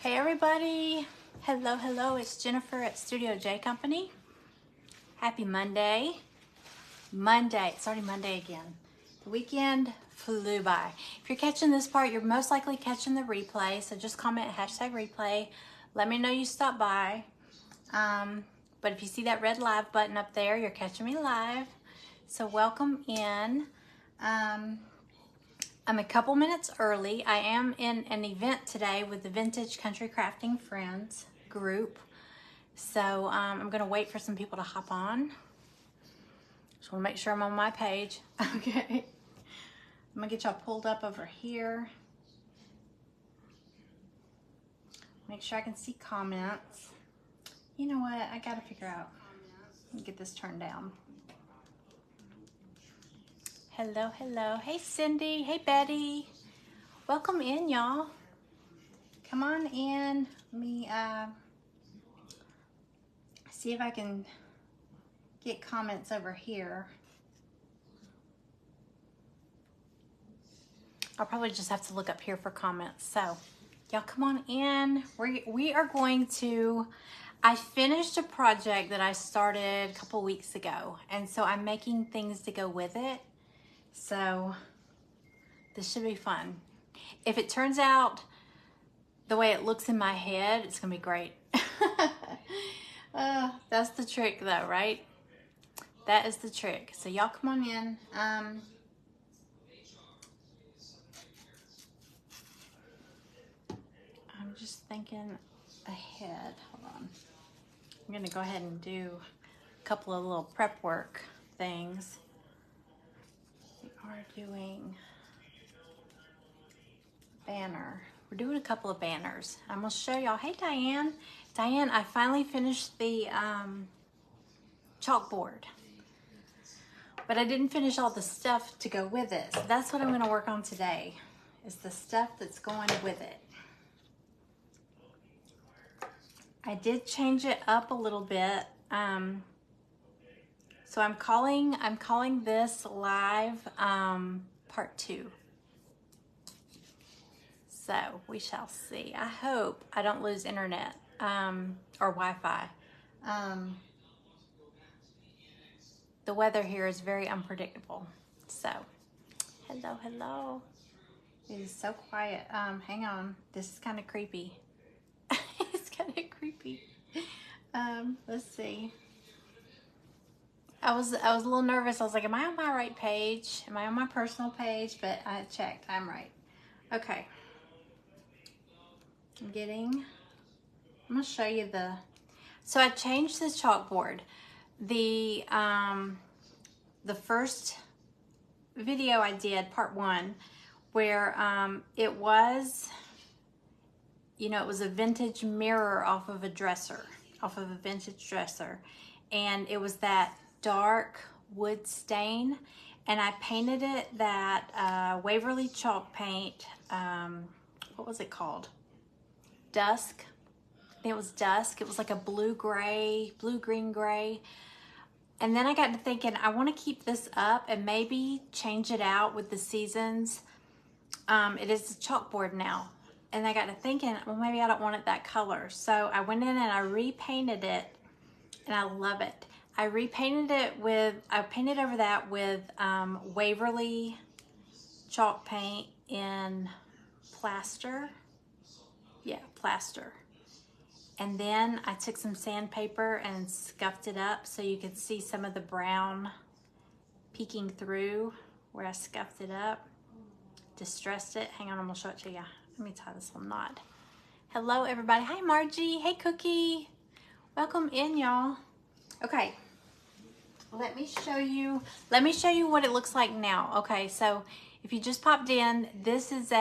Hey everybody, hello, it's Jennifer at Studio J Company. Happy Monday. It's already Monday again. The weekend flew by. If you're catching this part, you're most likely catching the replay, so just comment #replay. Let me know you stopped by. But if you see that red live button up there, you're catching me live. So welcome in. I'm a couple minutes early. I am in an event today with the Vintage Country Crafting Friends group. So I'm gonna wait for some people to hop on. Just wanna make sure I'm on my page. Okay. I'm gonna get y'all pulled up over here. Make sure I can see comments. You know what, I gotta figure out, let me get this turned down. Hello. Hey Cindy, hey Betty. Welcome in, y'all. Come on in. Let me see if I can get comments over here. I'll probably just have to look up here for comments. So y'all come on in. We are going to, I finished a project that I started a couple weeks ago, and so I'm making things to go with it. So this should be fun. If it turns out the way it looks in my head, it's gonna be great. That's the trick though, right? That is the trick. So y'all come on in. I'm just thinking ahead. Hold on. I'm gonna go ahead and do a couple of little prep work things. We are doing banner. We're doing a couple of banners. I'm gonna show y'all. Hey Diane. Diane, I finally finished the chalkboard, but I didn't finish all the stuff to go with it. So that's what I'm gonna work on today, is the stuff that's going with it. I did change it up a little bit. So I'm calling this live part 2. So we shall see. I hope I don't lose internet or Wi-Fi. The weather here is very unpredictable. So, hello. It is so quiet. Hang on. This is kind of creepy. It's kind of creepy. Let's see. I was a little nervous. I was like, am I on my right page? Am I on my personal page? But I checked. I'm right. Okay. I'm gonna show you so I changed this chalkboard. The first video I did, part 1, where it was, it was a vintage mirror off of a vintage dresser. And it was that dark wood stain. And I painted it that Waverly chalk paint, what was it called? Dusk. I think it was dusk. It was like a blue-green gray. And then I got to thinking, I want to keep this up and maybe change it out with the seasons. It is a chalkboard now. And I got to thinking, well, maybe I don't want it that color. So I went in and I repainted it, and I love it. I painted over that with Waverly chalk paint in plaster. Yeah, plaster. And then I took some sandpaper and scuffed it up so you could see some of the brown peeking through where I scuffed it up. Distressed it. Hang on, I'm gonna show it to you. Let me tie this little knot. Hello, everybody. Hi, Margie. Hey, Cookie. Welcome in, y'all. Okay. Let me show you what it looks like now. Okay, so if you just popped in, this is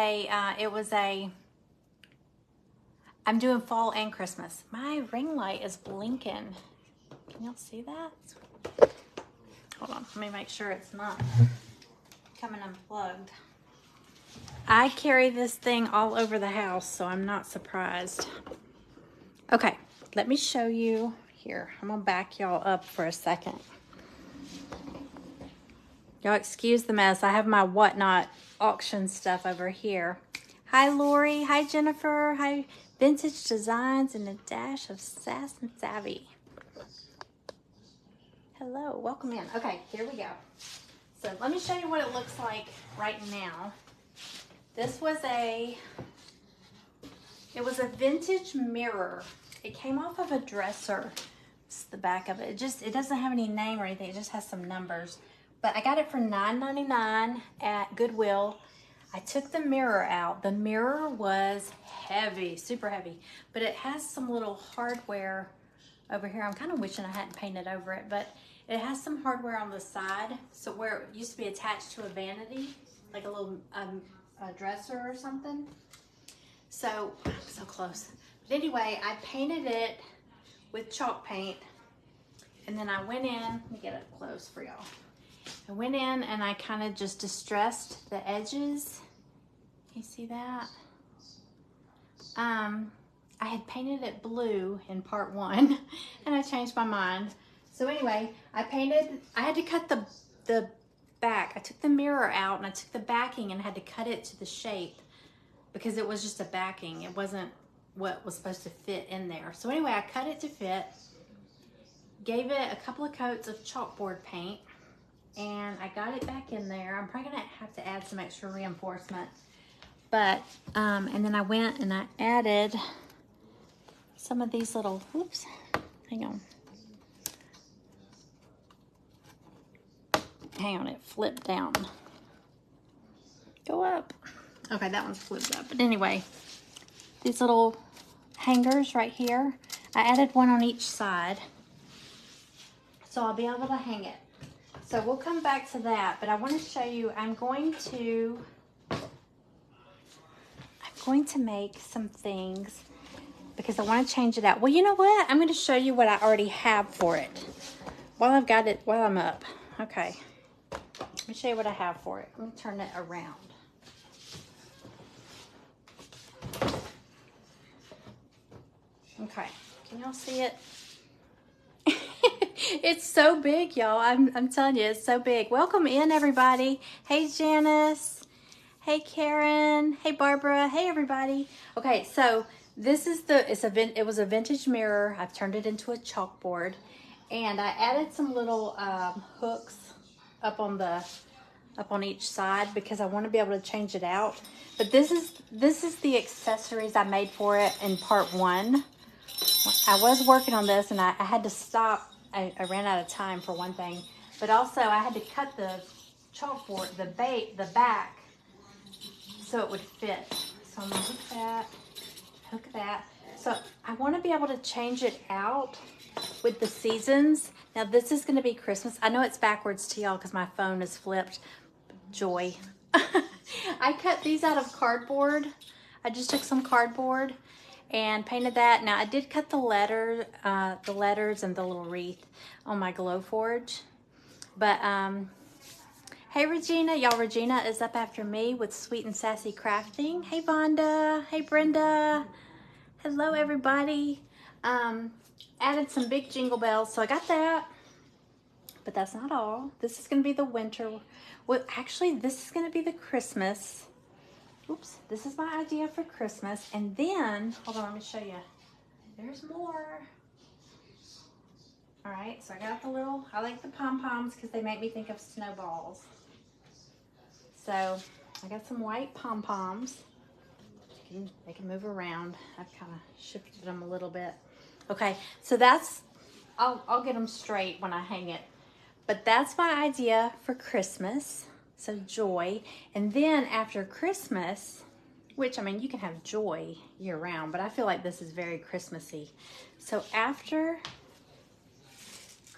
I'm doing fall and Christmas. My ring light is blinking. Can y'all see that? Hold on, let me make sure it's not coming unplugged. I carry this thing all over the house, so I'm not surprised. Okay, let me show you here. I'm gonna back y'all up for a second. Y'all excuse the mess. I have my Whatnot auction stuff over here. Hi, Lori. Hi, Jennifer. Hi, Vintage Designs and a dash of sass and savvy. Hello, welcome in. Okay, here we go. So let me show you what it looks like right now. This was it was a vintage mirror. It came off of a dresser. It's the back of it. It doesn't have any name or anything. It just has some numbers. But I got it for $9.99 at Goodwill. I took the mirror out. The mirror was heavy, super heavy. But it has some little hardware over here. I'm kind of wishing I hadn't painted over it. But it has some hardware on the side. So where it used to be attached to a vanity, like a little a dresser or something. So close. But anyway, I painted it with chalk paint. And then I went in, let me get up close for y'all. I went in and I kind of just distressed the edges. Can you see that? I had painted it blue in part 1 and I changed my mind. So anyway, I had to cut the back. I took the mirror out and I took the backing and had to cut it to the shape because it was just a backing. It wasn't what was supposed to fit in there. So anyway, I cut it to fit, gave it a couple of coats of chalkboard paint, and I got it back in there. I'm probably gonna have to add some extra reinforcement. But, and then I went and I added some of these little, whoops, hang on. Hang on, it flipped down. Go up. Okay, that one's flipped up. But anyway, these little hangers right here, I added one on each side. So I'll be able to hang it. So we'll come back to that, but I want to show you, I'm going to make some things because I want to change it out. Well, you know what? I'm going to show you what I already have for it while I've got it, while I'm up. Okay. Let me show you what I have for it. Let me turn it around. Okay. Can y'all see it? It's so big, y'all. I'm telling you, it's so big. Welcome in, everybody. Hey, Janice. Hey, Karen. Hey, Barbara. Hey, everybody. Okay, so this is it was a vintage mirror. I've turned it into a chalkboard, and I added some little hooks up on each side because I want to be able to change it out. But this is the accessories I made for it in part 1. I was working on this and I had to stop. I ran out of time for one thing, but also I had to cut the chalkboard, the back, so it would fit. So I'm gonna hook that. So I want to be able to change it out with the seasons. Now this is going to be Christmas. I know it's backwards to y'all because my phone is flipped. Joy. I cut these out of cardboard. I just took some cardboard and painted that. Now I did cut the letters and the little wreath on my Glowforge. But hey Regina, y'all, Regina is up after me with Sweet and Sassy Crafting. Hey Vonda, hey Brenda. Hello everybody. Added some big jingle bells, so I got that. But that's not all. This is gonna be the winter. Well, actually this is gonna be the Christmas. Oops, this is my idea for Christmas. And then, hold on, let me show you. There's more. All right, so I got the little, I like the pom-poms because they make me think of snowballs. So I got some white pom-poms. They can move around. I've kind of shifted them a little bit. Okay, so that's, I'll get them straight when I hang it. But that's my idea for Christmas. So joy. And then after Christmas, which I mean, you can have joy year round, but I feel like this is very Christmassy. So after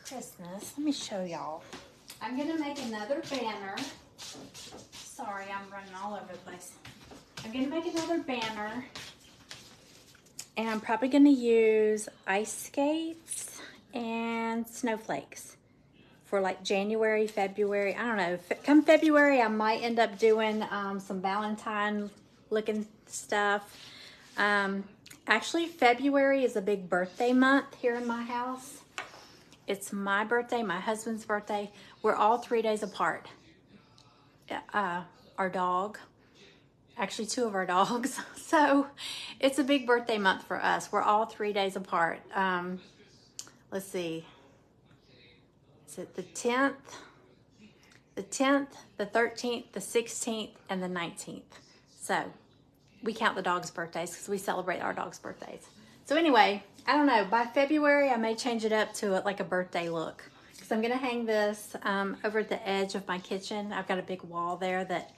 Christmas, let me show y'all. I'm gonna make another banner. Sorry, I'm running all over the place. I'm gonna make another banner. And I'm probably gonna use ice skates and snowflakes for like January, February. I don't know. Come February, I might end up doing some Valentine looking stuff. Actually, February is a big birthday month here in my house. It's my birthday, my husband's birthday. We're all 3 days apart. Our dog, actually 2 of our dogs. So it's a big birthday month for us. We're all 3 days apart. Let's see. Is it the 10th? The 10th, the 13th, the 16th, and the 19th. So we count the dogs' birthdays because we celebrate our dogs' birthdays. So anyway, I don't know. By February, I may change it up to like a birthday look. Because I'm going to hang this over at the edge of my kitchen. I've got a big wall there that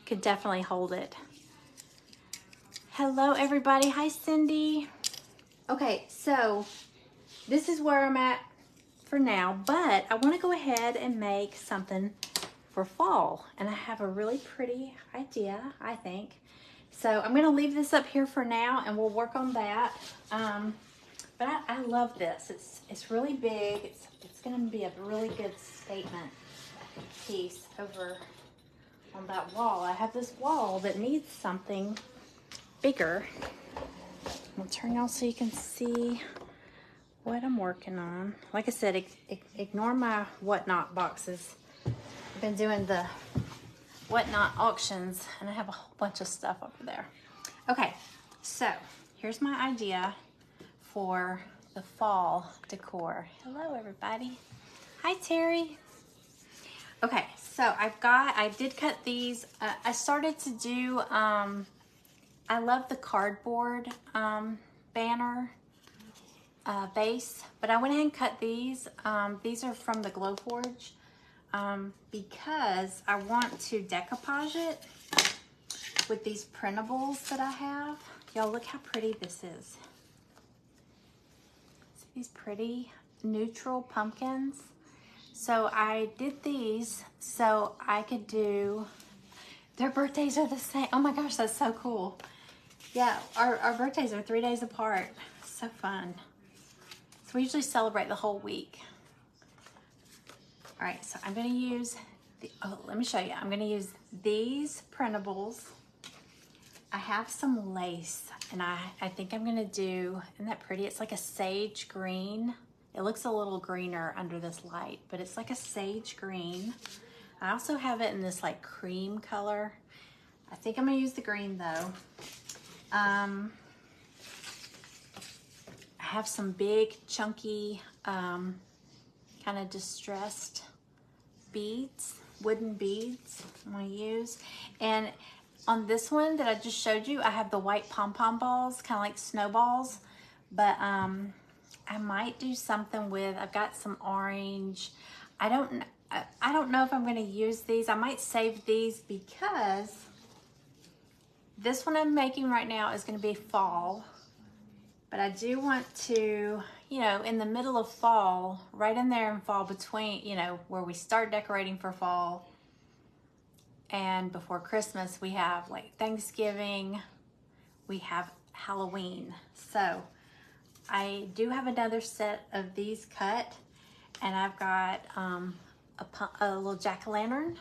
could definitely hold it. Hello, everybody. Hi, Cindy. Okay, so this is where I'm at for now. But I want to go ahead and make something for fall. And I have a really pretty idea, I think. So I'm going to leave this up here for now, and we'll work on that. But I love this. It's really big. It's going to be a really good statement piece over on that wall. I have this wall that needs something bigger. I'll turn y'all so you can see what I'm working on. Like I said, ignore my whatnot boxes. I've been doing the whatnot auctions, and I have a whole bunch of stuff over there. Okay, so here's my idea for the fall decor. Hello, everybody. Hi, Terry. Okay, so I did cut these. I started to do, I love the cardboard banner base, but I went ahead and cut these. These are from the Glowforge. Because I want to decoupage it with these printables that I have. Y'all, look how pretty this is. See these pretty neutral pumpkins? So I did these so I could do, their birthdays are the same. Oh my gosh, that's so cool. Yeah, our birthdays are 3 days apart. So fun. So we usually celebrate the whole week. All right, so I'm gonna use, let me show you. I'm gonna use these printables. I have some lace, and I think I'm gonna do, isn't that pretty? It's like a sage green. It looks a little greener under this light, but it's like a sage green. I also have it in this like cream color. I think I'm gonna use the green though. I have some big chunky kind of distressed beads, wooden beads I'm gonna use. And on this one that I just showed you, I have the white pom-pom balls, kind of like snowballs, but I might do something with, I've got some orange. I don't know if I'm gonna use these. I might save these because this one I'm making right now is gonna be fall, but I do want to, you know, in the middle of fall, right in there in fall between, you know, where we start decorating for fall and before Christmas, we have like Thanksgiving, we have Halloween. So I do have another set of these cut, and I've got a little jack-o'-lantern,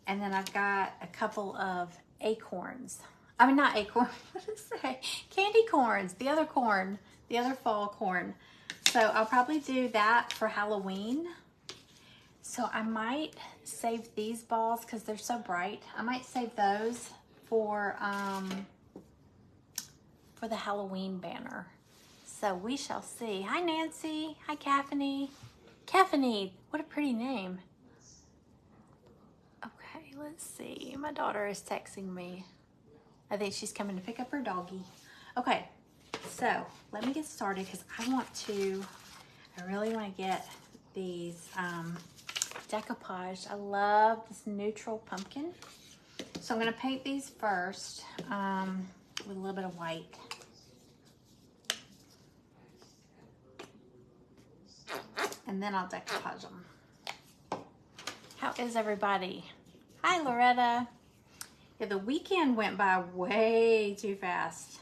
and then I've got a couple of acorns. I mean, not acorn, what did I say? Candy corns, the other corn, the other fall corn. So I'll probably do that for Halloween. So I might save these balls because they're so bright. I might save those for the Halloween banner. So we shall see. Hi, Nancy. Hi, Caffany. Caffany, what a pretty name. Okay, let's see. My daughter is texting me. I think she's coming to pick up her doggy. Okay, so let me get started because I really want to get these decoupaged. I love this neutral pumpkin. So I'm going to paint these first with a little bit of white. And then I'll decoupage them. How is everybody? Hi, Loretta. Yeah, the weekend went by way too fast.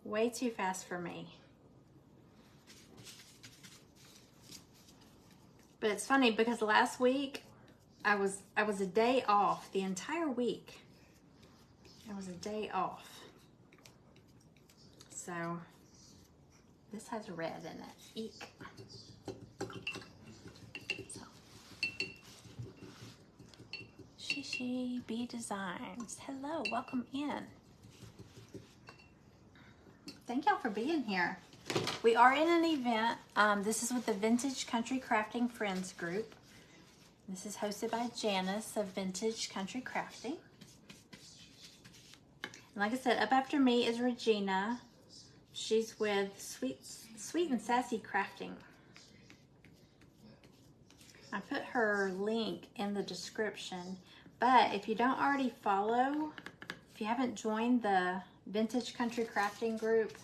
Way too fast for me. But it's funny because last week I was a day off the entire week. I was a day off. So this has red in it. Eek. So, sheesh. GB Designs. Hello, welcome in. Thank y'all for being here. We are in an event. This is with the Vintage Country Crafting Friends group. This is hosted by Janice of Vintage Country Crafting. And like I said, up after me is Regina. She's with Sweet and Sassy Crafting. I put her link in the description, but if you don't already follow, if you haven't joined the Vintage Country Crafting group,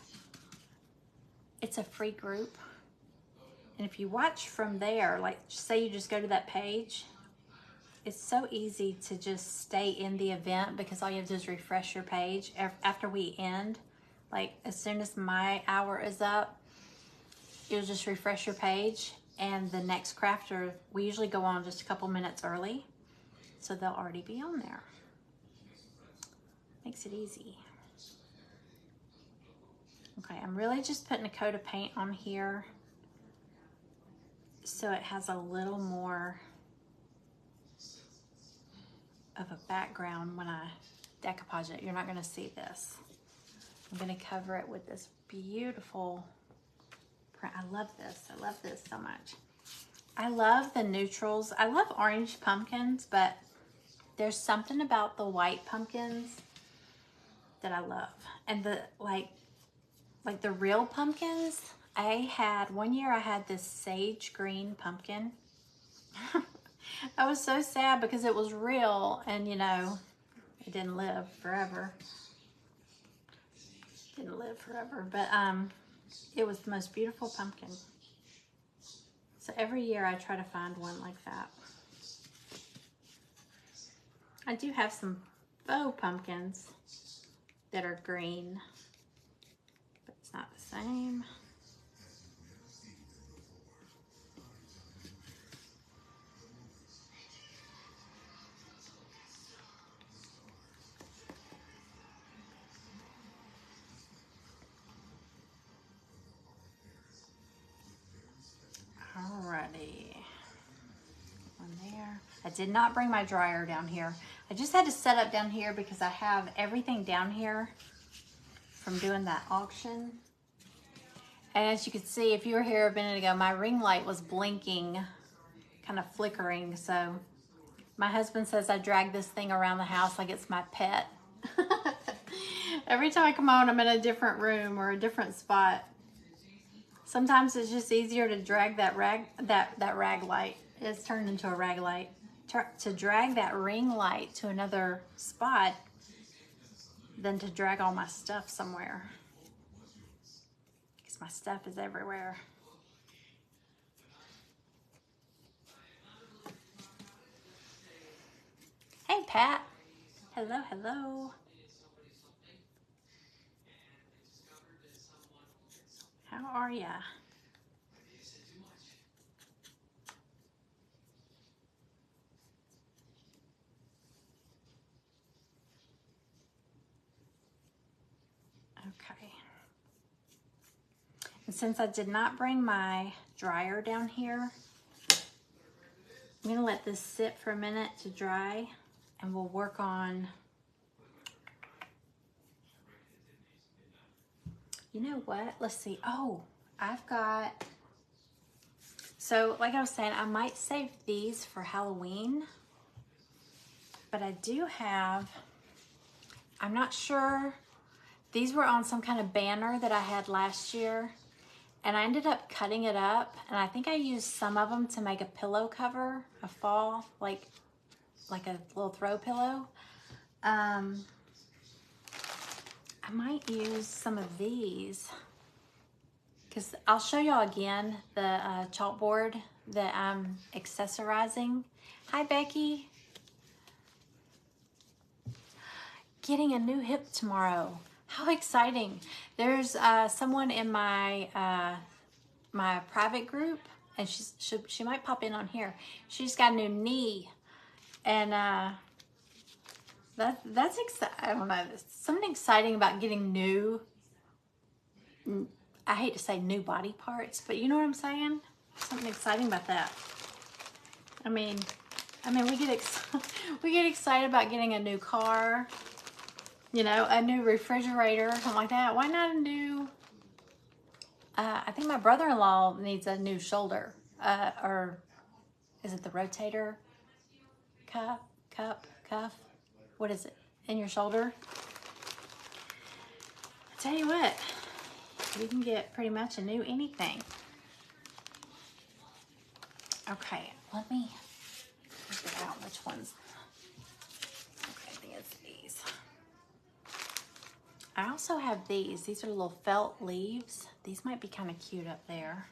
it's a free group. And if you watch from there, like say you just go to that page, it's so easy to just stay in the event because all you have to do is refresh your page after we end. Like as soon as my hour is up, you'll just refresh your page and the next crafter, we usually go on just a couple minutes early, so they'll already be on there. Makes it easy. Okay, I'm really just putting a coat of paint on here so it has a little more of a background when I decoupage it. You're not gonna see this. I'm gonna cover it with this beautiful print. I love this so much. I love the neutrals. I love orange pumpkins, but there's something about the white pumpkins that I love. And the like the real pumpkins, one year I had this sage green pumpkin. I was so sad because it was real and you know, it didn't live forever. But it was the most beautiful pumpkin. So every year I try to find one like that. I do have some faux pumpkins that are green, but it's not the same. Alrighty, one there. I did not bring my dryer down here. I just had to set up down here because I have everything down here from doing that auction. And as you can see, if you were here a minute ago, my ring light was blinking, kind of flickering. So my husband says I drag this thing around the house like it's my pet. Every time I come home, I'm in a different room or a different spot. Sometimes it's just easier to drag that rag light. It's turned into a rag light. To drag that ring light to another spot than to drag all my stuff somewhere. Because my stuff is everywhere. Hey, Pat. Hello, hello. How are ya? Okay. And since I did not bring my dryer down here, I'm gonna let this sit for a minute to dry and we'll work on, you know what? Let's see. Oh, I've got, so like I was saying, I might save these for Halloween, but I do have, I'm not sure, these were on some kind of banner that I had last year, and I ended up cutting it up, and I think I used some of them to make a pillow cover, a fall, like a little throw pillow. I might use some of these because I'll show y'all again the chalkboard that I'm accessorizing. Hi, Becky. Getting a new hip tomorrow. How exciting. There's someone in my my private group, and she might pop in on here. She's got a new knee, and that's exciting. I don't know. There's something exciting about getting new. I hate to say new body parts, but you know what I'm saying? Something exciting about that. I mean, I mean, we get excited about getting a new car, you know, a new refrigerator, something like that. Why not a new, I think my brother-in-law needs a new shoulder, or is it the rotator cuff? What is it? In your shoulder? I tell you what, you can get pretty much a new anything. Okay, let me figure out which ones. Okay, I think it's these. I also have these. These are little felt leaves. These might be kind of cute up there.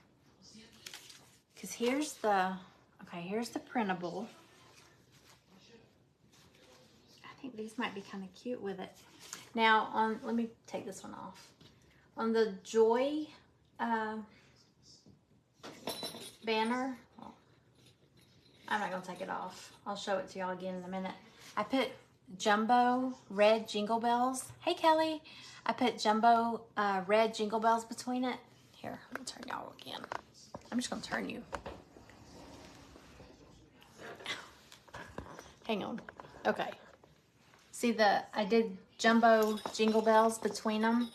Because here's the printable. I think these might be kind of cute with it. Now, let me take this one off. On the Joy banner, well, I'm not going to take it off. I'll show it to y'all again in a minute. I put jumbo red jingle bells. Hey, Kelly. I put jumbo red jingle bells between it. Here, I'm going to turn y'all again. I'm just going to turn you. Hang on. Okay. See, I did jumbo jingle bells between them.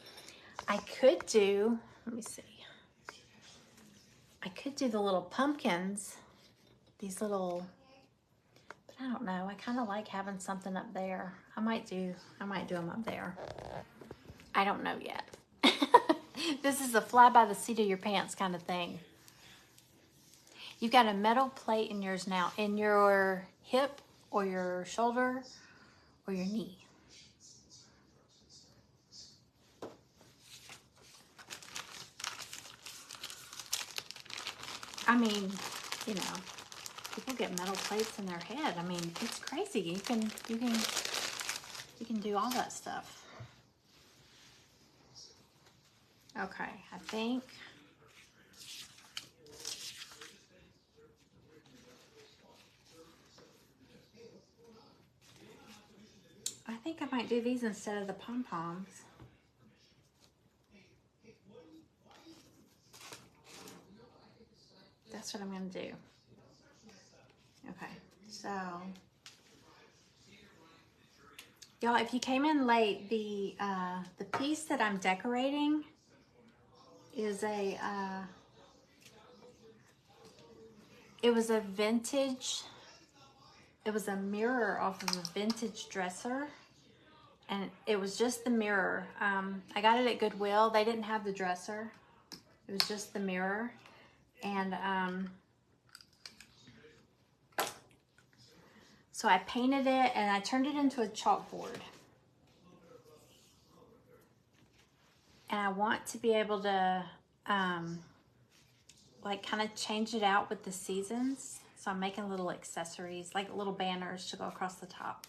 I could do, let me see. I could do the little pumpkins. These little, but I don't know. I kind of like having something up there. I might do them up there. I don't know yet. This is a fly by the seat of your pants kind of thing. You've got a metal plate in yours now, in your hip or your shoulder or your knee. I mean, you know, people get metal plates in their head. I mean, it's crazy. You can do all that stuff. Okay, I think I might do these instead of the pom-poms. That's what I'm going to do. Okay, so y'all, if you came in late, the piece that I'm decorating is it was a mirror off of a vintage dresser, and it was just the mirror. I got it at Goodwill. They didn't have the dresser. It was just the mirror. And so I painted it and I turned it into a chalkboard. And I want to be able to like kind of change it out with the seasons. So I'm making little accessories, like little banners to go across the top.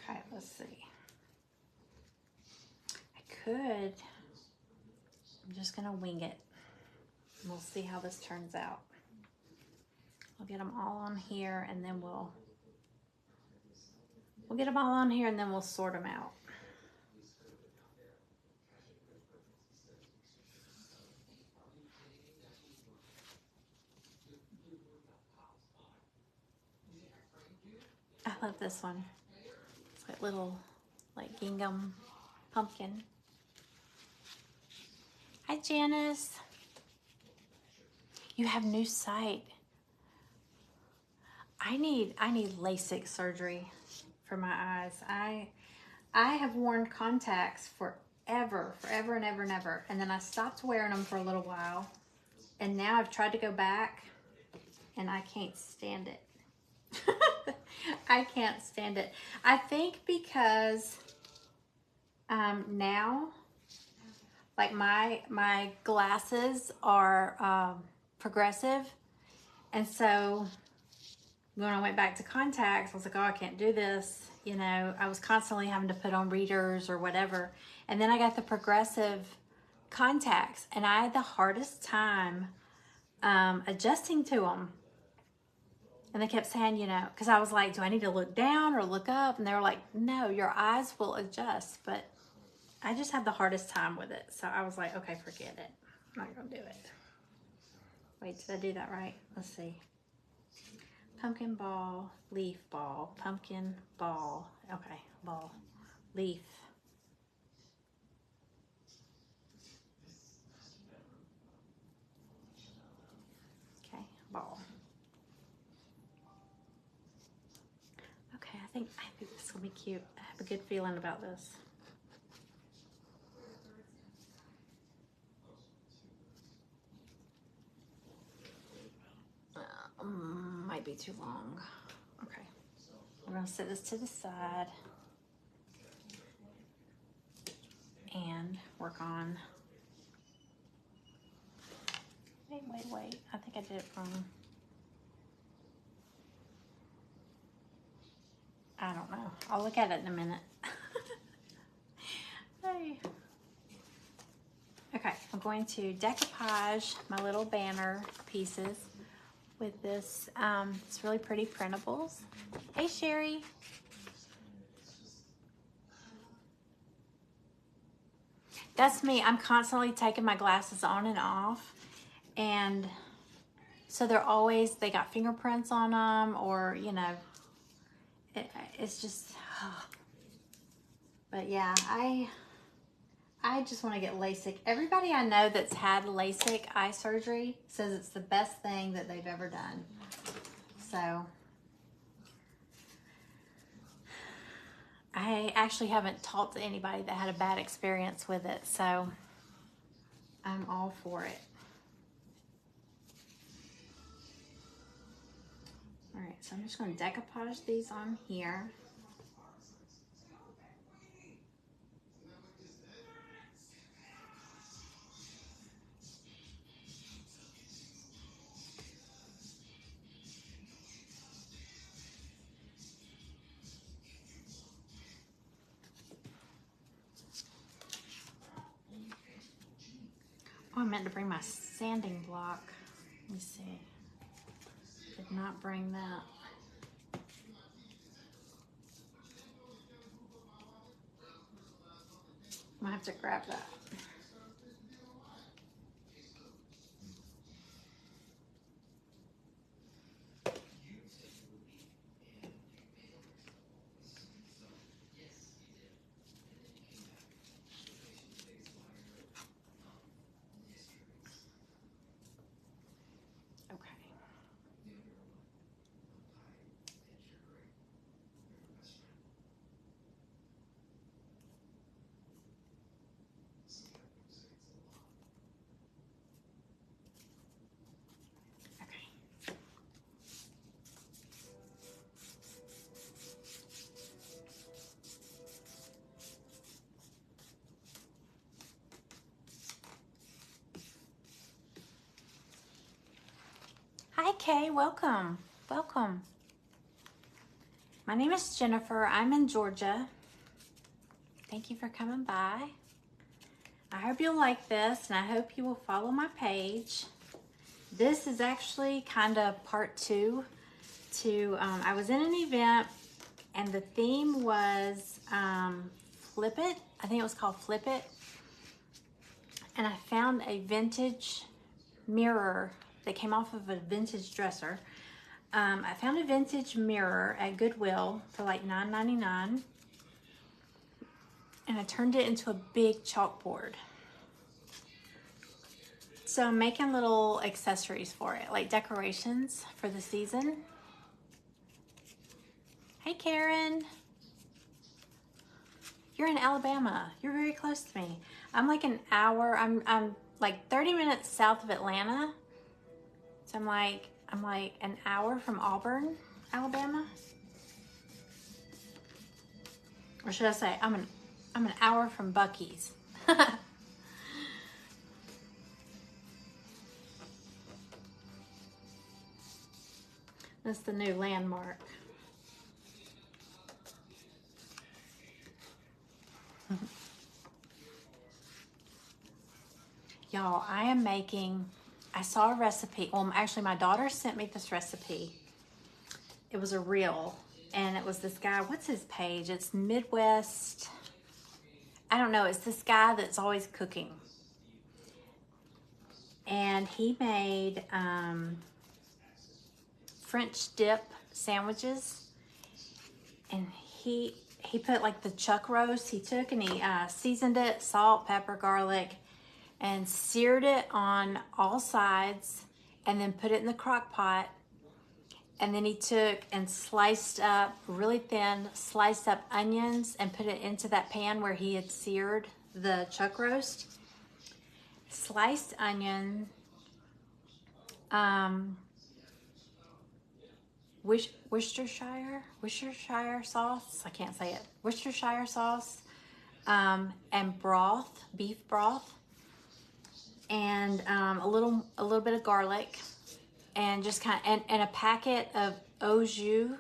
Okay, let's see. I'm just gonna wing it. And we'll see how this turns out. We'll get them all on here and then we'll get them all on here and then we'll sort them out. I love this one. It's like little, like gingham pumpkin. Hi, Janice. You have new sight. I need LASIK surgery for my eyes. I have worn contacts forever and ever. And then I stopped wearing them for a little while. And now I've tried to go back and I can't stand it. I can't stand it. I think because now, like my glasses are progressive, and so when I went back to contacts, I was like, oh, I can't do this. You know, I was constantly having to put on readers or whatever. And then I got the progressive contacts, and I had the hardest time adjusting to them. And they kept saying, you know, because I was like, do I need to look down or look up? And they were like, no, your eyes will adjust. But I just had the hardest time with it. So I was like, okay, forget it. I'm not going to do it. Wait, did I do that right? Let's see. Pumpkin ball, leaf ball, pumpkin ball. Okay, ball, leaf. Okay, ball. Okay, I think this will be cute. I have a good feeling about this. Might be too long. Okay, we're gonna set this to the side and work on. Wait. I think I did it wrong. I don't know. I'll look at it in a minute. Hey. Okay, I'm going to decoupage my little banner pieces with this. It's really pretty printables. Hey, Sherry. That's me. I'm constantly taking my glasses on and off. And so they got fingerprints on them, or, you know, it's just, but yeah, I just want to get LASIK. Everybody I know that's had LASIK eye surgery says it's the best thing that they've ever done. So I actually haven't talked to anybody that had a bad experience with it, so I'm all for it. All right, so I'm just going to decoupage these on here. Oh, I meant to bring my sanding block. Let me see. Did not bring that. I'm gonna have to grab that. Hi, Kay. Welcome. Welcome. My name is Jennifer. I'm in Georgia. Thank you for coming by. I hope you'll like this, and I hope you will follow my page. This is actually kind of part 2 to, I was in an event, and the theme was Flip It. I think it was called Flip It. And I found a vintage mirror that came off of a vintage dresser. I found a vintage mirror at Goodwill for like $9.99, and I turned it into a big chalkboard. So I'm making little accessories for it, like decorations for the season. Hey, Karen. You're in Alabama. You're very close to me. I'm like an hour. I'm like 30 minutes south of Atlanta. So I'm like an hour from Auburn, Alabama. Or should I say I'm an hour from Buc-ee's. That's the new landmark. Y'all, I saw a recipe. Well, actually, my daughter sent me this recipe. It was a reel, and it was this guy. What's his page? It's Midwest. I don't know. It's this guy that's always cooking. and he made French dip sandwiches, and he put like the chuck roast. He took and he seasoned it, salt, pepper, garlic, and seared it on all sides, and then put it in the crock pot. And then he took and sliced up really thin, sliced up onions and put it into that pan where he had seared the chuck roast. Sliced onion, Worcestershire sauce. I can't say it. Worcestershire sauce, and broth, beef broth, and a little bit of garlic, and just kind of and a packet of au jus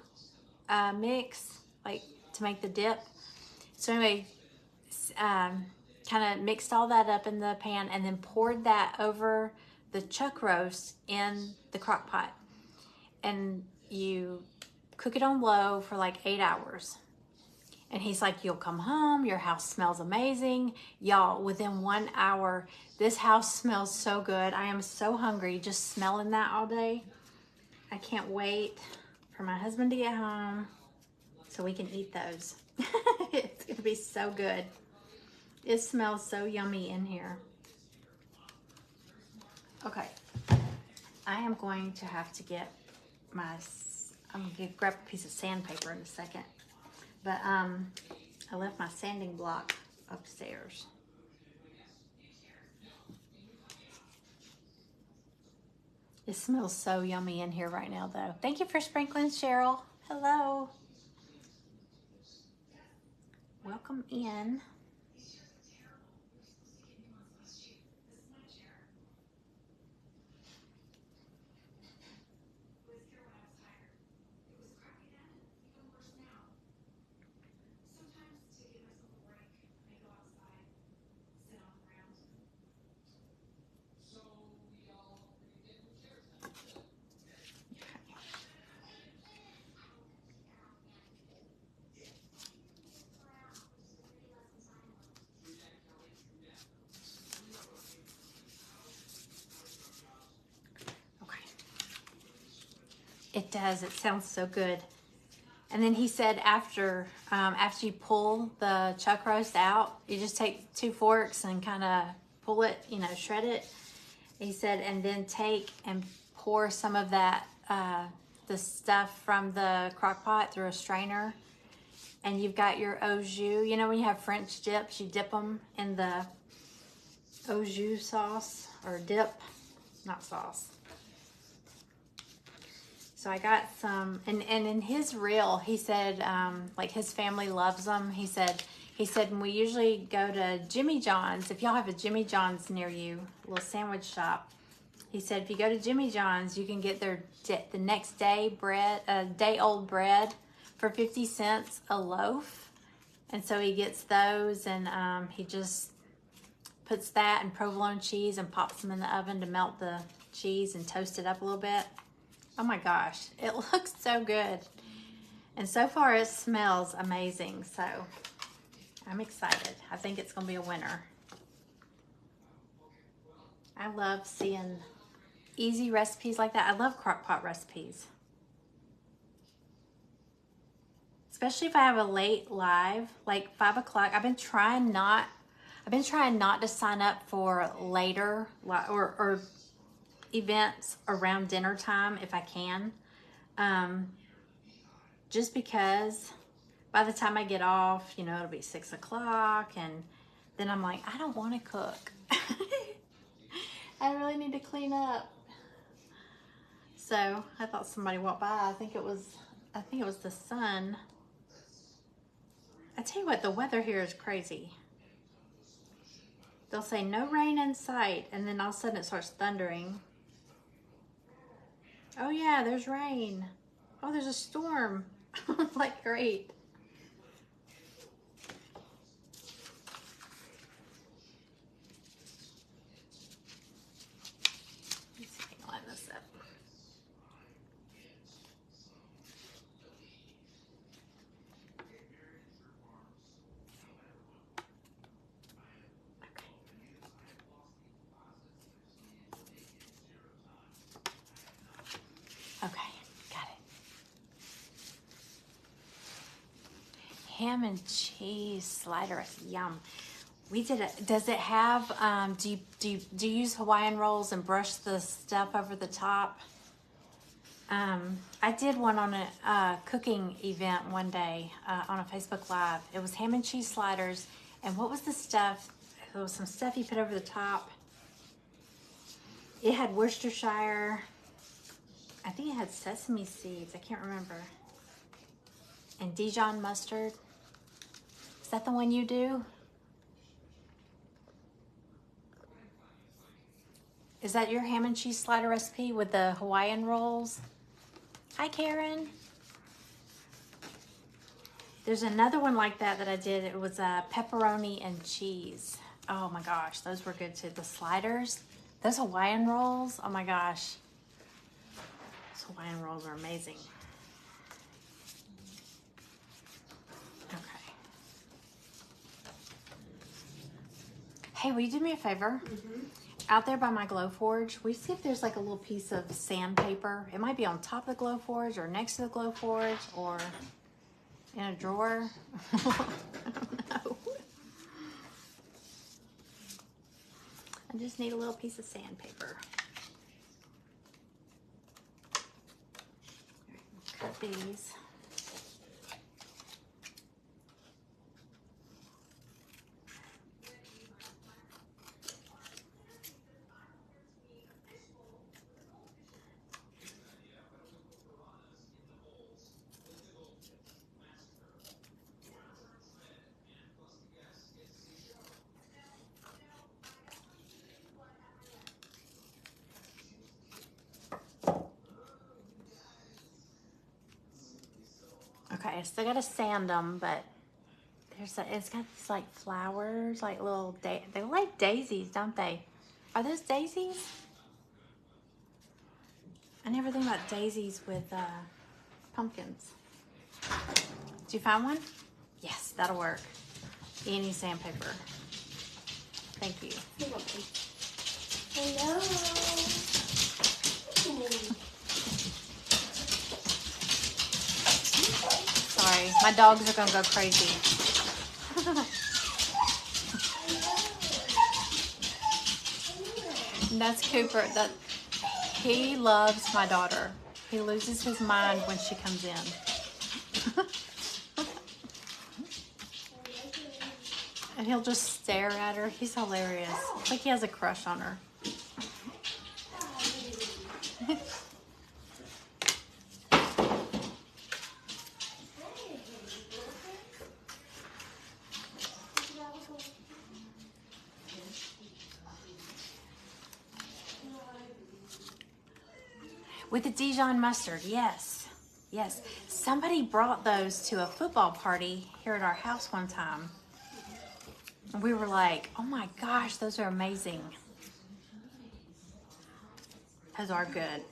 mix, like to make the dip. So anyway, kind of mixed all that up in the pan and then poured that over the chuck roast in the crock pot. And you cook it on low for like 8 hours. And he's like, you'll come home, your house smells amazing. Y'all, within 1 hour, this house smells so good. I am so hungry just smelling that all day. I can't wait for my husband to get home so we can eat those. It's gonna be so good. It smells so yummy in here. Okay, I am going to have to get I'm gonna grab a piece of sandpaper in a second. But I left my sanding block upstairs. It smells so yummy in here right now though. Thank you for sprinkling, Cheryl. Hello. Welcome in. It does. It sounds so good. And then he said after you pull the chuck roast out, you just take 2 forks and kind of pull it, shred it. He said, and then take and pour some of that, the stuff from the crock pot through a strainer. And you've got your au jus. You know when you have French dips, you dip them in the au jus sauce or dip, not sauce. So I got some, and in his reel, he said, like his family loves them. He said, and we usually go to Jimmy John's. If y'all have a Jimmy John's near you, a little sandwich shop. He said, if you go to Jimmy John's, you can get their the next day bread, day old bread for 50 cents a loaf. And so he gets those, and he just puts that and provolone cheese and pops them in the oven to melt the cheese and toast it up a little bit. Oh my gosh, it looks so good. And so far it smells amazing. So I'm excited. I think it's gonna be a winner. I love seeing easy recipes like that. I love crock pot recipes. Especially if I have a late live, like 5 o'clock. I've been trying not to sign up for later or events around dinner time if I can, just because by the time I get off, it'll be 6 o'clock, and then I'm like, I don't want to cook. I really need to clean up. So I thought somebody walked by. I think it was the sun. I tell you what, the weather here is crazy. They'll say no rain in sight, and then all of a sudden it starts thundering. Oh yeah, there's rain. Oh, there's a storm. Like, great. Let's see if I can line this up. ham and cheese slider. Yum. We did it. Does it have, do you use Hawaiian rolls and brush the stuff over the top? I did one on a cooking event one day on a Facebook Live. It was ham and cheese sliders. And what was the stuff? There was some stuff you put over the top. It had Worcestershire. I think it had sesame seeds. I can't remember. And Dijon mustard. Is that the one you do? Is that your ham and cheese slider recipe with the Hawaiian rolls? Hi, Karen. There's another one like that I did. It was pepperoni and cheese. Oh my gosh, those were good too. The sliders, those Hawaiian rolls, oh my gosh. Those Hawaiian rolls are amazing. Okay. Hey, will you do me a favor? Mm-hmm. Out there by my Glowforge, we see if there's like a little piece of sandpaper. It might be on top of the Glowforge or next to the Glowforge or in a drawer. I don't know. I just need a little piece of sandpaper. Cut these. Okay, I still gotta sand them, but it's got these like flowers, like little, they look like daisies, don't they? Are those daisies? I never think about daisies with pumpkins. Did you find one? Yes, that'll work. Any sandpaper. Thank you. You're welcome. Hello. Sorry, my dogs are gonna go crazy. And that's Cooper. He loves my daughter. He loses his mind when she comes in. And he'll just stare at her. He's hilarious. It's like he has a crush on her. With the Dijon mustard, yes. Yes. Somebody brought those to a football party here at our house one time. And we were like, oh my gosh, those are amazing. Those are good.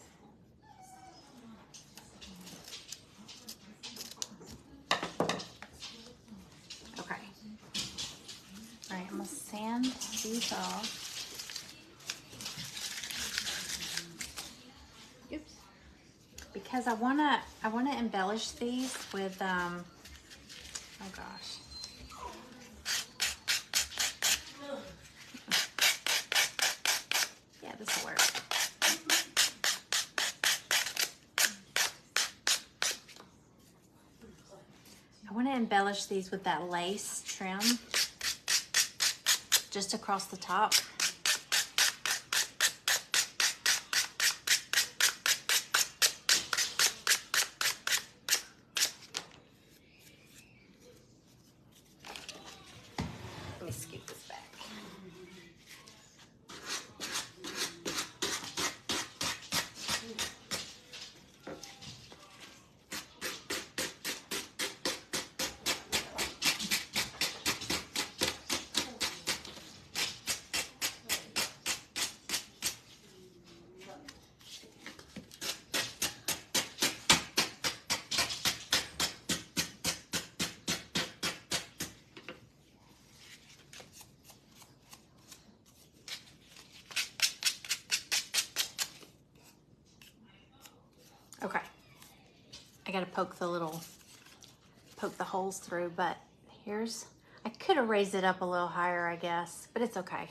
Okay. All right, I'm gonna sand these off. Oops. Because I wanna embellish these with oh gosh. Yeah, this will work. I want to embellish these with that lace trim just across the top. Let me scoot this back. Okay, I gotta poke the little poke the holes through, but here's, I could have raised it up a little higher, I guess, but it's okay.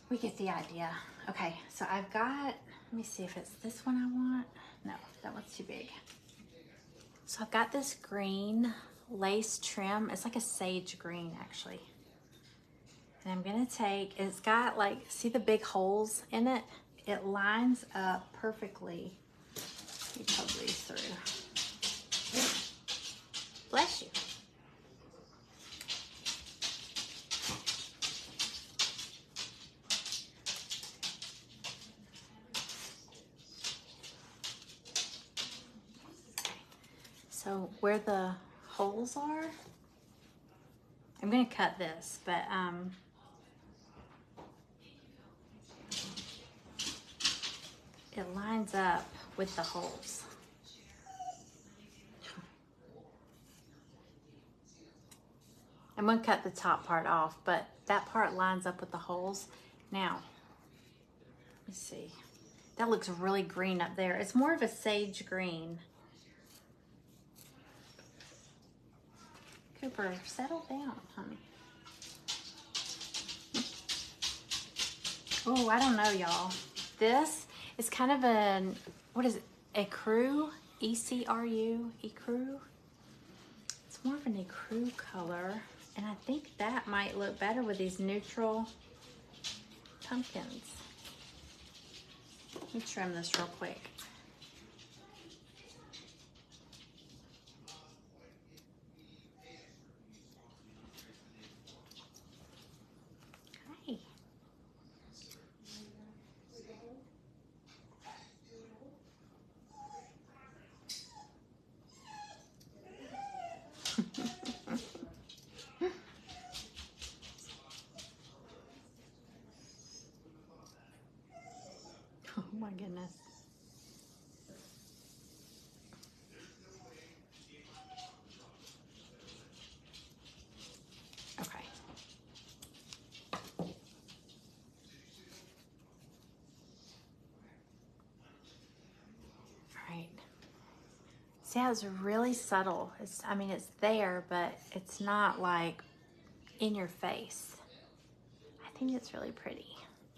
We get the idea. Okay, so I've got, let me see if it's this one I want. No, that one's too big. So I've got this green lace trim. It's like a sage green, actually. And I'm gonna take, it's got like, see the big holes in it? It lines up perfectly. Let me poke these through. Bless you. So where the holes are, I'm gonna cut this, but it lines up with the holes. I'm gonna cut the top part off, but that part lines up with the holes. Now, let's see. That looks really green up there. It's more of a sage green. Cooper, settle down, honey. Oh, I don't know, y'all. This is kind of an, what is it? Ecru? E-C-R-U? Ecru? It's more of an ecru color. And I think that might look better with these neutral pumpkins. Let me trim this real quick. Okay. Oh my goodness. Okay. All right. See how it's really subtle. It's, I mean, it's there, but it's not like in your face. I think it's really pretty.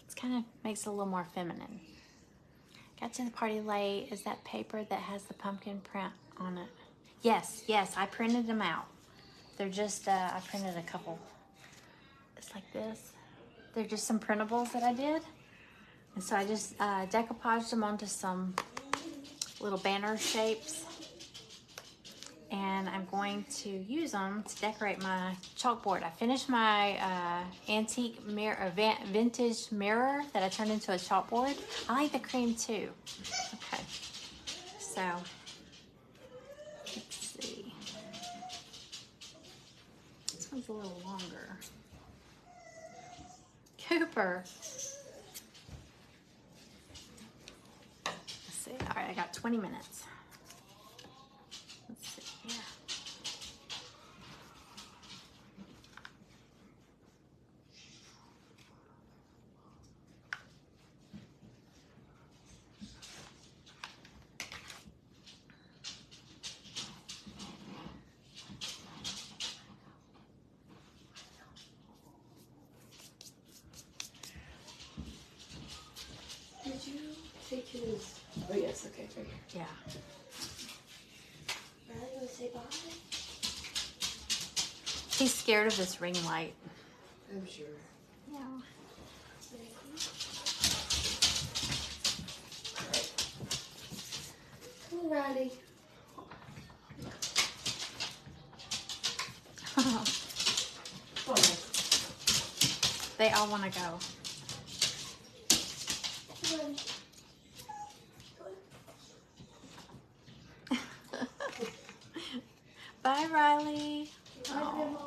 It's kind of makes it a little more feminine. Got to the party late. Is that paper that has the pumpkin print on it? Yes, yes, I printed them out. They're just, I printed a couple. It's like this. They're just some printables that I did. And so I just decoupaged them onto some little banner shapes. And I'm going to use them to decorate my chalkboard. I finished my antique mirror, vintage mirror that I turned into a chalkboard. I like the cream too. Okay, so let's see. This one's a little longer. Cooper. Let's see. All right, I got 20 minutes. Let's see here. Did you take his? Oh yes, okay, right here. Yeah. Riley, wanna say bye? He's scared of this ring light. I'm sure. Yeah. Come on, Riley. Oh, They all want to go. come on. Bye, Riley. Bye, Grandma.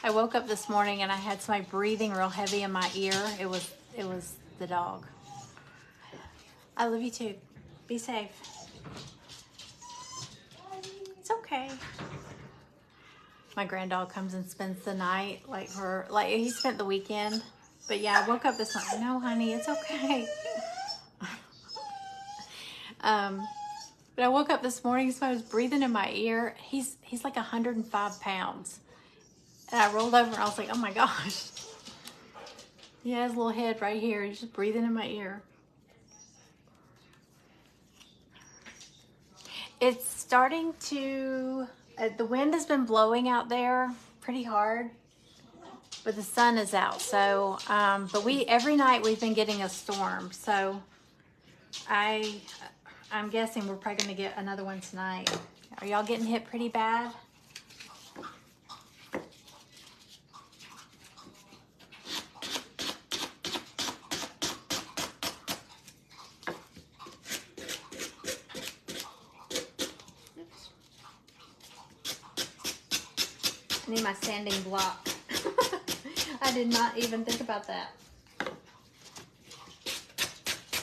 I woke up this morning and I had somebody breathing real heavy in my ear. It was the dog. I love you too. Be safe. It's okay. My granddog comes and spends the night like he spent the weekend. But yeah, I woke up this morning. No, honey, it's okay. But I woke up this morning, somebody was breathing in my ear. He's like 105 pounds. And I rolled over and I was like, oh my gosh. He has a little head right here. He's just breathing in my ear. It's starting to, the wind has been blowing out there pretty hard, but the sun is out. So, but every night we've been getting a storm. So I'm guessing we're probably gonna get another one tonight. Are y'all getting hit pretty bad? I need my sanding block. I did not even think about that.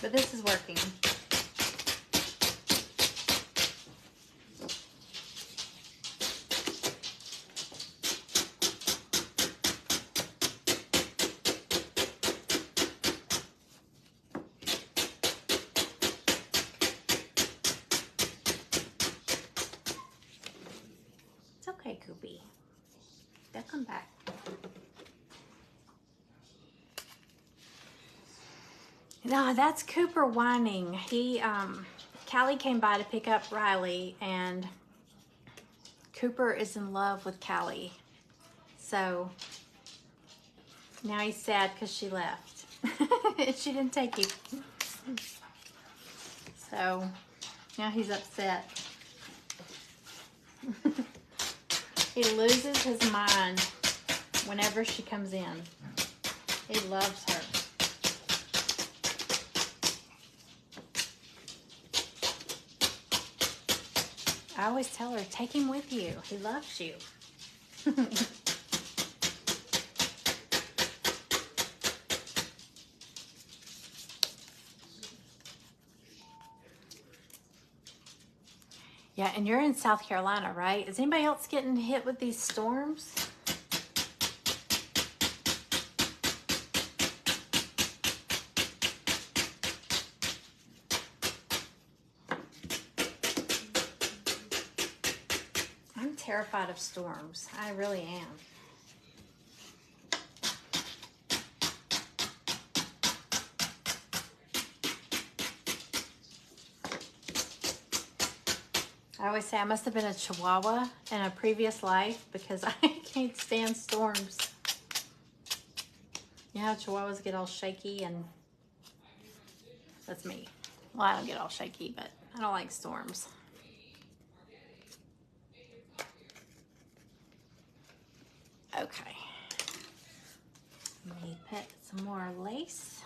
But this is working. It's okay, Koopy. They'll come back. No, that's Cooper whining. Callie came by to pick up Riley, and Cooper is in love with Callie. So now he's sad because she left. She didn't take him. So now he's upset. He loses his mind whenever she comes in. He loves her. I always tell her, take him with you. He loves you. Yeah, and you're in South Carolina, right? Is anybody else getting hit with these storms? I'm terrified of storms. I really am. I always say I must have been a Chihuahua in a previous life because I can't stand storms. You know how Chihuahuas get all shaky, and that's me. Well, I don't get all shaky, but I don't like storms. Okay. Let me put some more lace.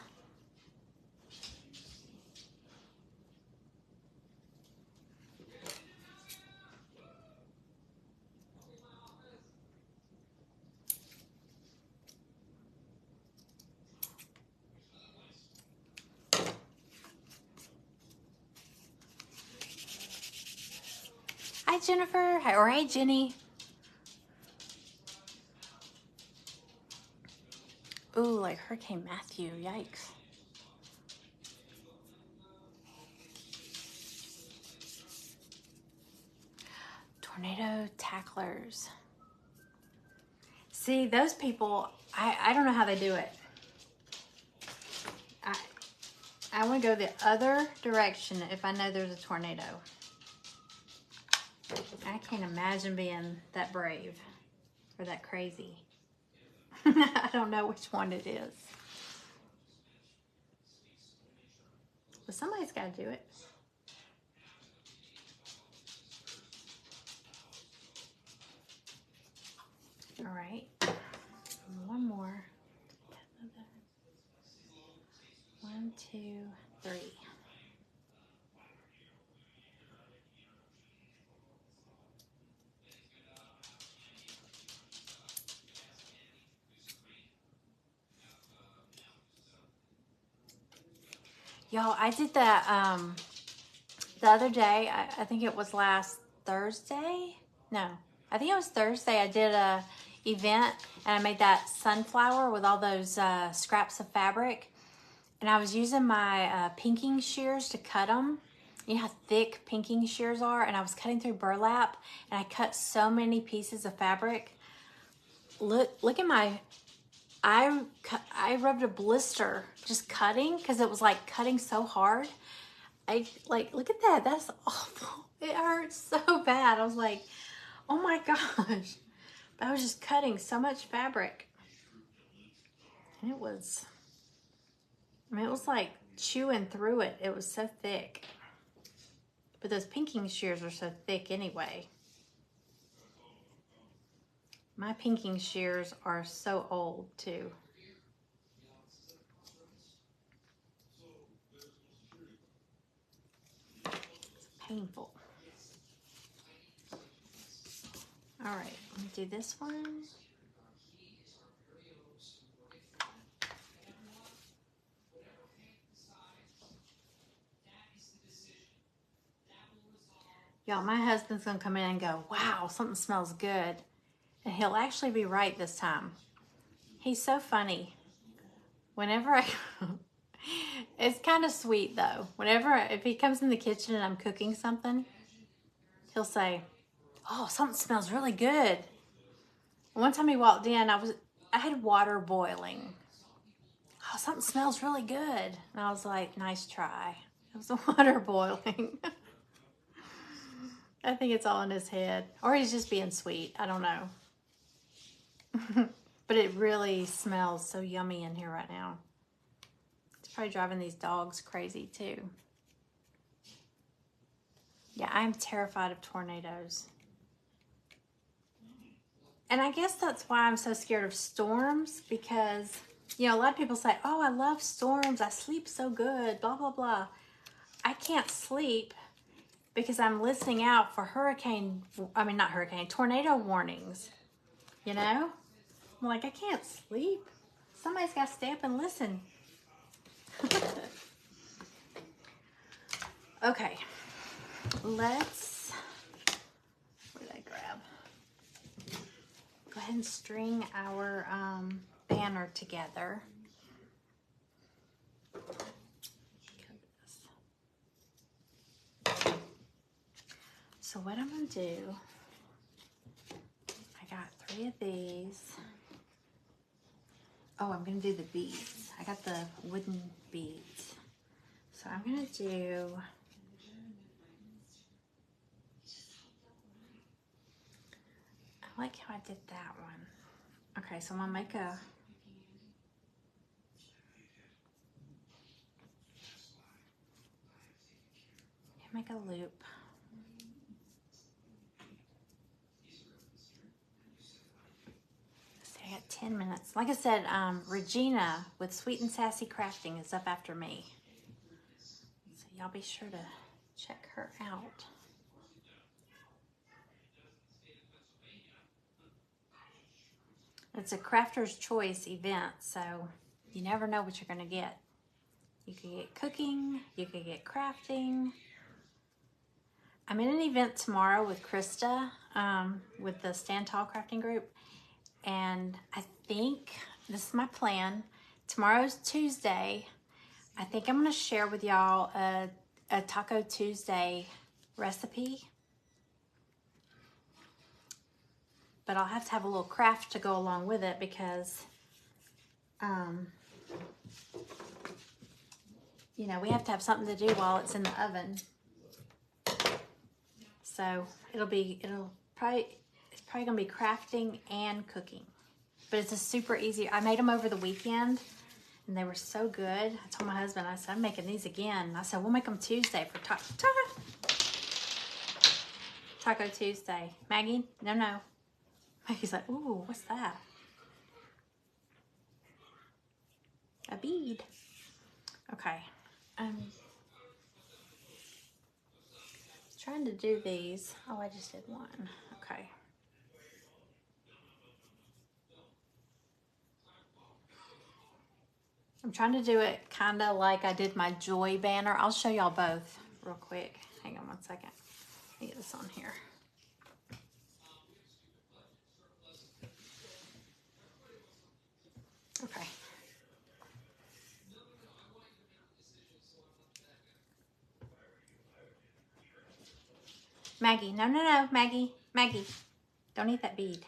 Hi, Jennifer. Hi, or hey, Jenny. Ooh, like Hurricane Matthew. Yikes. Tornado tacklers. See, those people, I don't know how they do it. I want to go the other direction if I know there's a tornado. I can't imagine being that brave or that crazy. I don't know which one it is. But somebody's got to do it. All right. One more. 1, 2, 3. Y'all, I did that the other day. I think it was last Thursday. No, I think it was Thursday. I did a event and I made that sunflower with all those scraps of fabric. And I was using my pinking shears to cut them. You know how thick pinking shears are? And I was cutting through burlap and I cut so many pieces of fabric. Look at my, I rubbed a blister just cutting because it was like cutting so hard. Look at that. That's awful. It hurts so bad. I was like, oh my gosh. But I was just cutting so much fabric. And it was like chewing through it. It was so thick. But those pinking shears are so thick anyway. My pinking shears are so old too. It's painful. All right, let me do this one. Y'all, my husband's gonna come in and go, wow, something smells good. And he'll actually be right this time. He's so funny. Whenever I, it's kind of sweet though. If he comes in the kitchen and I'm cooking something, he'll say, oh, something smells really good. One time he walked in, I had water boiling. Oh, something smells really good. And I was like, nice try. It was the water boiling. I think it's all in his head. Or he's just being sweet. I don't know. But it really smells so yummy in here right now. It's probably driving these dogs crazy too. Yeah, I'm terrified of tornadoes. And I guess that's why I'm so scared of storms, because, you know, a lot of people say, oh, I love storms. I sleep so good, blah, blah, blah. I can't sleep because I'm listening out for tornado warnings, you know? I'm like, I can't sleep. Somebody's got to stay up and listen. Okay, what did I grab? Go ahead and string our banner together. So what I'm gonna do, I got 3 of these. Oh, I'm gonna do the beads. I got the wooden beads. So I'm gonna do, I like how I did that one. Okay, so I'm gonna make a loop. See, I got 10 minutes. Like I said, Regina with Sweet and Sassy Crafting is up after me. So y'all be sure to check her out. It's a crafter's choice event, so you never know what you're gonna get. You could get cooking, you could get crafting. I'm in an event tomorrow with Krista, with the Stand Tall Crafting Group, and I think, this is my plan, tomorrow's Tuesday, I think I'm gonna share with y'all a Taco Tuesday recipe. But I'll have to have a little craft to go along with it because, you know, we have to have something to do while it's in the oven. So it's probably gonna be crafting and cooking. But it's a super easy, I made them over the weekend and they were so good. I told my husband, I said, I'm making these again. I said, we'll make them Tuesday for Taco Tuesday. Maggie, no. Maggie's like, ooh, what's that? A bead. Okay. Trying to do these. Oh, I just did one. Okay. I'm trying to do it kind of like I did my Joy banner. I'll show y'all both real quick. Hang on one second. Let me get this on here. Okay. Maggie, no, no, no, Maggie, Maggie, don't eat that bead.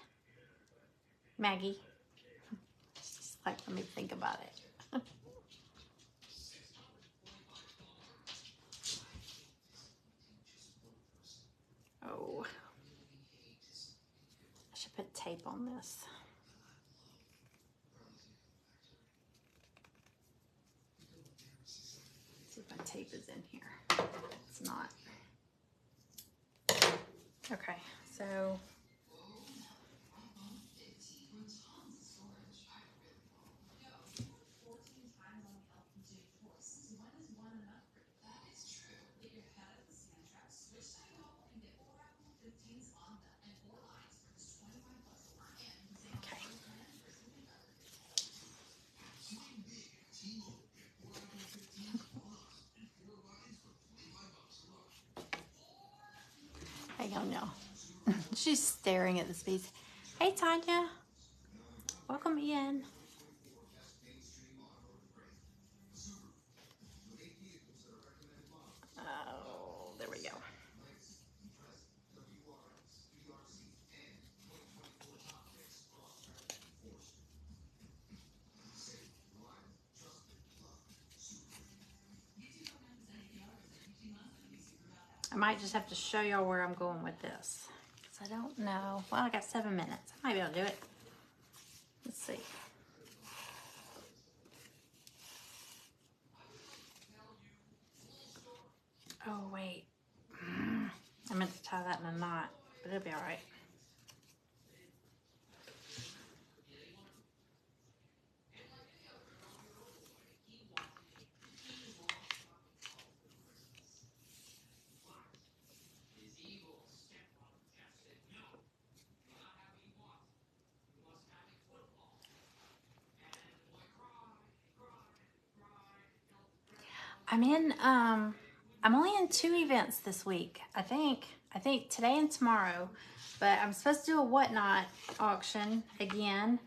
Maggie. Just like, let me think about it. Oh, I should put tape on this. See if my tape is in here. It's not. Okay, so okay. Hang on now. She's staring at this piece. Hey Tanya, welcome in. Oh, there we go. I might just have to show y'all where I'm going with this. Because I don't know. Well, I got 7 minutes. I might be able to do it. Let's see. Oh, wait. I meant to tie that in a knot, but it'll be all right. I'm only in 2 events this week. I think today and tomorrow, but I'm supposed to do a whatnot auction again,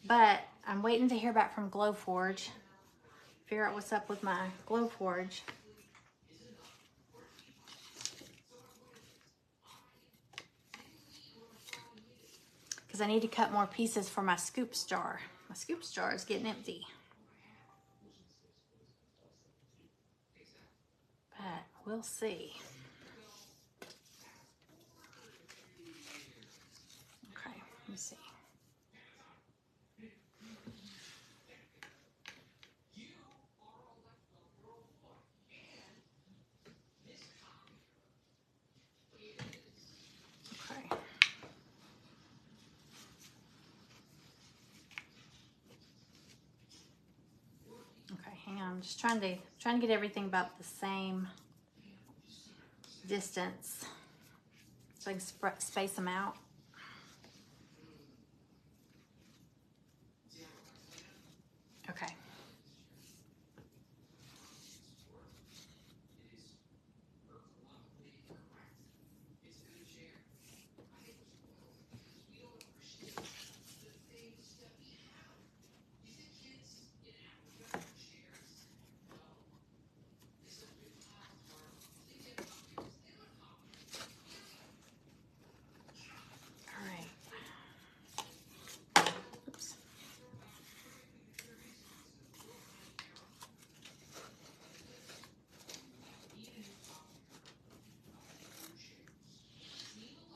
but I'm waiting to hear back from Glowforge. Figure out what's up with my Glowforge. Because I need to cut more pieces for my scoops jar. My scoops jar is getting empty. But we'll see. Okay, let me see. Okay. Okay, hang on. I'm just trying to get everything about the same distance so I can space them out. Okay. All right. Oops.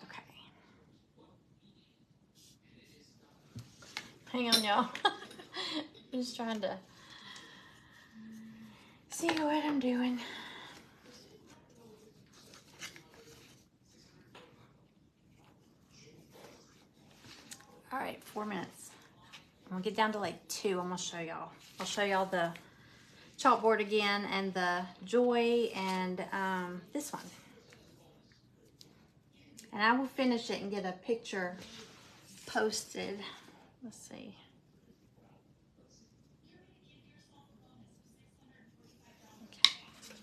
Okay. Hang on, y'all. I'm just trying to see what I'm doing. All right, 4 minutes. I'm gonna get down to like 2. I'm gonna show y'all. I'll show y'all the chalkboard again and the Joy and this one. And I will finish it and get a picture posted. Let's see. Okay,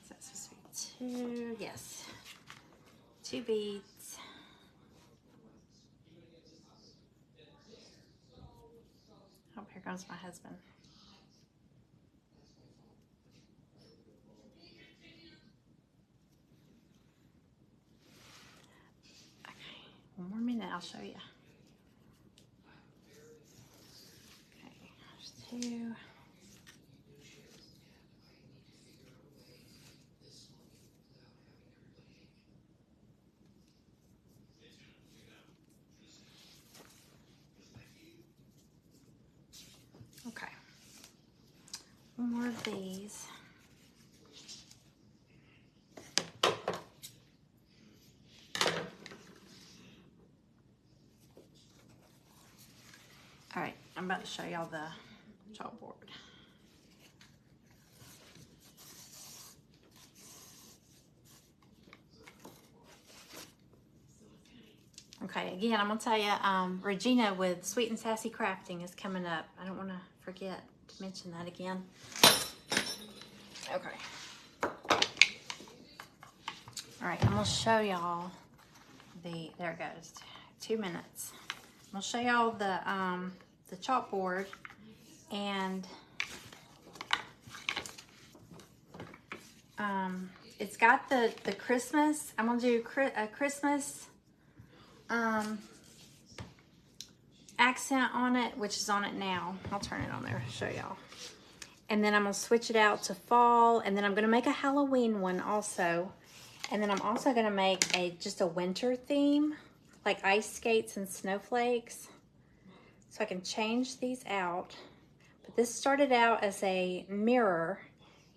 that's supposed to be 2. Yes, 2 beads. Oh, here comes my husband. I'll show you. Okay, there's 2. Okay. One more of these. All right, I'm about to show y'all the chalkboard. Okay, again, I'm gonna tell you, Regina with Sweet and Sassy Crafting is coming up. I don't want to forget to mention that again. Okay. All right, I'm gonna show y'all there it goes, 2 minutes. I'm gonna show y'all the chalkboard, and it's got the Christmas. I'm gonna do a Christmas accent on it, which is on it now. I'll turn it on there to show y'all. And then I'm gonna switch it out to fall, and then I'm gonna make a Halloween one also. And then I'm also gonna make just a winter theme, like ice skates and snowflakes. So I can change these out. But this started out as a mirror.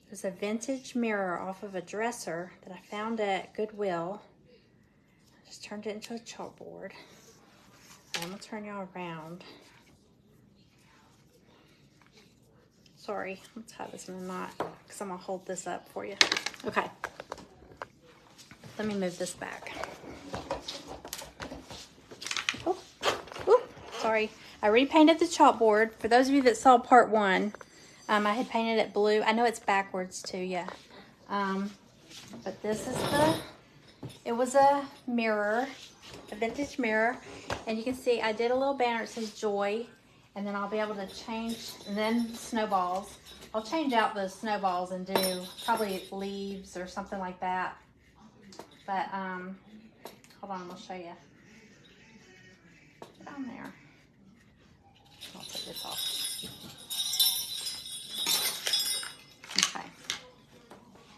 It was a vintage mirror off of a dresser that I found at Goodwill. I just turned it into a chalkboard. And I'm gonna turn y'all around. Sorry, I'm gonna tie this in a knot because I'm gonna hold this up for you. Okay. Let me move this back. Oh, sorry. I repainted the chalkboard. For those of you that saw part 1, I had painted it blue. I know it's backwards to you. But this is it was a mirror, a vintage mirror. And you can see I did a little banner. It says Joy. And then I'll be able to change, and then snowballs. I'll change out the snowballs and do probably leaves or something like that. But, hold on, I'm gonna show you. Down there. I'll take this off. Okay.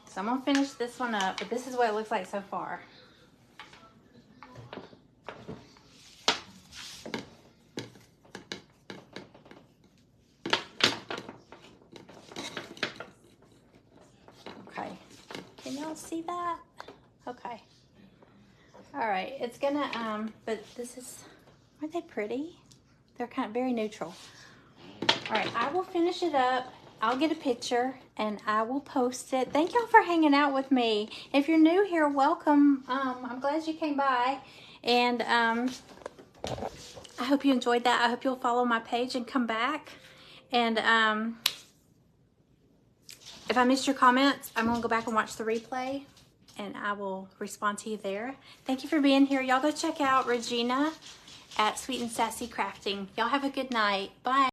So I'm gonna finish this one up, but this is what it looks like so far. Okay. Can y'all see that? Okay. All right, it's gonna, but this is, aren't they pretty? They're kind of very neutral. All right, I will finish it up. I'll get a picture and I will post it. Thank y'all for hanging out with me. If you're new here, welcome. I'm glad you came by. And I hope you enjoyed that. I hope you'll follow my page and come back. And if I missed your comments, I'm gonna go back and watch the replay and I will respond to you there. Thank you for being here. Y'all go check out Regina at Sweet and Sassy Crafting. Y'all have a good night. Bye.